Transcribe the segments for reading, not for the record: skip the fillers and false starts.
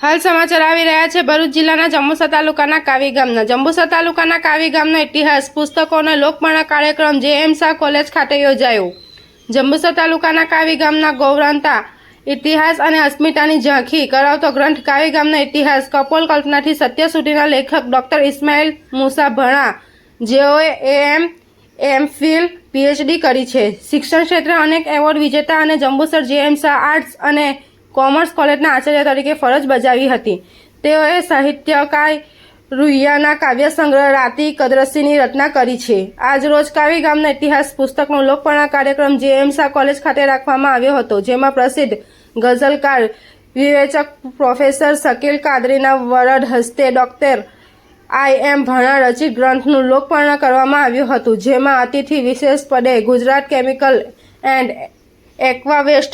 હાલ સમાચાર આવી રહ્યા છે ભરૂચ જિલ્લાના જંબુસર તાલુકાના કાવી ગામના જંબુસર તાલુકાના કાવી ગામનો ઇતિહાસ પુસ્તકો અને લોકપર્ણ કાર્યક્રમ જે.એમ. શાહ કોલેજ ખાતે યોજાયો। જંબુસર તાલુકાના કાવી ગામના ગૌરવતા ઇતિહાસ અને અસ્મિતાની ઝાંખી કરાવતો ગ્રંથ કાવી ગામનો ઇતિહાસ કપોલ કલ્પનાથી સત્ય સુધીના લેખક ડૉક્ટર ઇસ્માઇલ મુસા ભણા, જેઓએ એમ.ફિલ, પીએચડી કરી છે। શિક્ષણ ક્ષેત્રે અનેક એવોર્ડ વિજેતા અને જંબુસર જે.એમ. શાહ આર્ટ્સ અને કોમર્સ કોલેજના આચાર્ય તરીકે ફરજ બજાવી હતી। તેઓએ સાહિત્યકાર રૂહિયાના કાવ્ય સંગ્રહ રાતી કદરસીની રચના કરી છે। આજરોજ કાવી ગામના ઇતિહાસ પુસ્તકનો લોકપર્ણ કાર્યક્રમ જે.એમ. શાહ કોલેજ ખાતે રાખવામાં આવ્યો હતો, જેમાં પ્રસિદ્ધ ગઝલકાર વિવેચક પ્રોફેસર શકીલ કાદરીના વરદ હસ્તે ડૉક્ટર I.M. ભણા રચિત ગ્રંથનું લોકપર્ણ કરવામાં આવ્યું હતું, જેમાં અતિથિ વિશેષ પદે ગુજરાત કેમિકલ એન્ડ એક્વાવેસ્ટ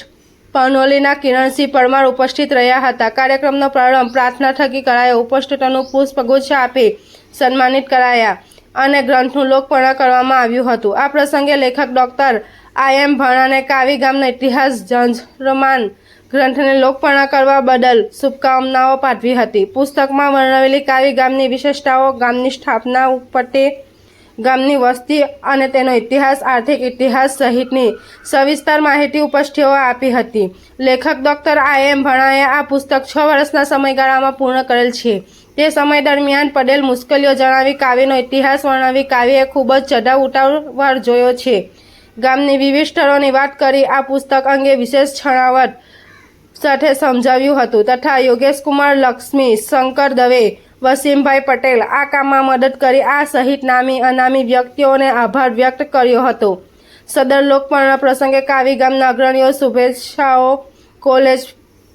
પાનોલીના કિરણસિંહ પરમાર ઉપસ્થિત રહ્યા હતા। કાર્યક્રમનો પ્રારંભ પ્રાર્થના થકી કરાયો। ઉપસ્થિતોનું પુષ્પગુચ્છ આપી સન્માનિત કરાયા અને ગ્રંથનું લોકપર્ણ કરવામાં આવ્યું હતું। આ પ્રસંગે લેખક ડૉક્ટર I.M. ભણાને કાવી ગામના ઇતિહાસ ઝંઝરમાન ગ્રંથને લોકપર્ણ કરવા બદલ શુભકામનાઓ પાઠવી હતી। પુસ્તકમાં વર્ણવેલી કાવી ગામની વિશેષતાઓ, ગામની સ્થાપના ઉપતે, ગામની વસ્તી અને તેનો ઇતિહાસ, આર્થિક ઇતિહાસ સહિતની સવિસ્તર માહિતી ઉપસ્થિતિઓ આપી હતી। લેખક ડૉક્ટર I.M. ભણાએ આ પુસ્તક 6 વર્ષના સમયગાળામાં પૂર્ણ કરેલ છે। તે સમય દરમિયાન પડેલ મુશ્કેલીઓ જણાવી કાવ્યનો ઇતિહાસ વર્ણવી કાવ્યએ ખૂબ જ ચઢાવ ઉતાર જોયો છે। ગામની વિવિધ સ્થળોની વાત કરી આ પુસ્તક અંગે વિશેષ છણાવટ સાથે સમજાવ્યું હતું તથા યોગેશ કુમાર, લક્ષ્મી, શંકર દવે, વસીમભાઈ પટેલ આ કામમાં મદદ કરી આ સહિત નામી અનામી વ્યક્તિઓને આભાર વ્યક્ત કર્યો હતો। સદર લોકપર્ણ પ્રસંગે કાવી ગામના અગ્રણીઓ, શુભેચ્છાઓ, કોલેજ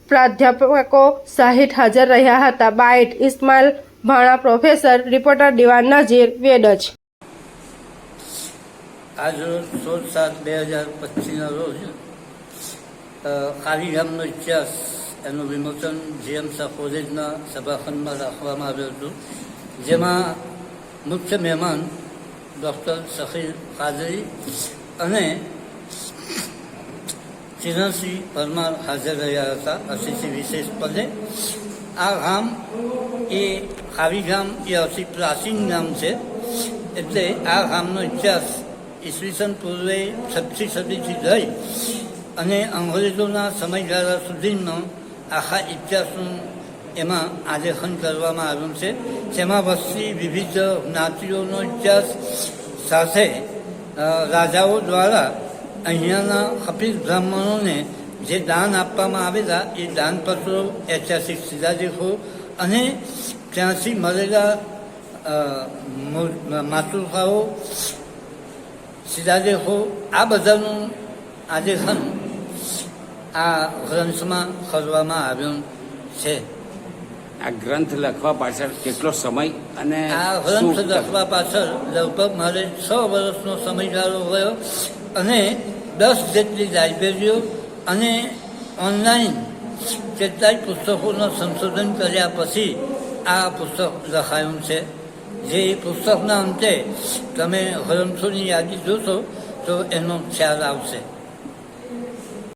પ્રાધ્યાપકો સહિત હાજર રહ્યા હતા। Bite Ismail Bhana, professor, reporter Diwan Nazir, Vadaj. આજ રોજ 16/7/2025ના રોજ કાવી ગામનો ઇતિહાસ એનું વિમોચન જે.એમ. શાહ કોલેજના સભાખંડમાં રાખવામાં આવ્યું હતું, જેમાં મુખ્ય મહેમાન ડૉક્ટર શકીલ કાદરી અને કિરણસિંહ પરમાર હાજર રહ્યા હતા અતિથિ વિશેષ પદે। આ ગામ એ કાવી ગામ એ અતિ પ્રાચીન ગામ છે, એટલે આ ગામનો ઇતિહાસ ઈસવીસન પૂર્વે 6મી સદીથી લઈ અને અંગ્રેજોના સમયગાળા સુધીનો આખા ઇતિહાસનું એમાં આલેખન કરવામાં આવ્યું છે। જેમાં વસ્તી વિવિધ જ્ઞાતિઓનો ઇતિહાસ સાથે રાજાઓ દ્વારા અહીંયાના હફીઝ બ્રાહ્મણોને જે દાન આપવામાં આવેલા એ દાનપત્રો, ઐતિહાસિક શિલાલેખો અને ત્યાંથી મળેલા માતૃકાઓ, શિલાલેખો આ બધાનું આલેખન આ ગ્રંથમાં કરવામાં આવ્યું છે। આ ગ્રંથ લખવા પાછળ કેટલો સમય અને આ ગ્રંથ લખવા પાછળ લગભગ મારે 6 વર્ષનો સમયગાળો ગયો અને 10 જેટલી લાઇબ્રેરીઓ અને ઓનલાઈન કેટલાય પુસ્તકોનું સંશોધન કર્યા પછી આ પુસ્તક લખાયું છે। જે પુસ્તકના અંતે તમે ગ્રંથોની યાદી જોશો તો એનો ખ્યાલ આવશે।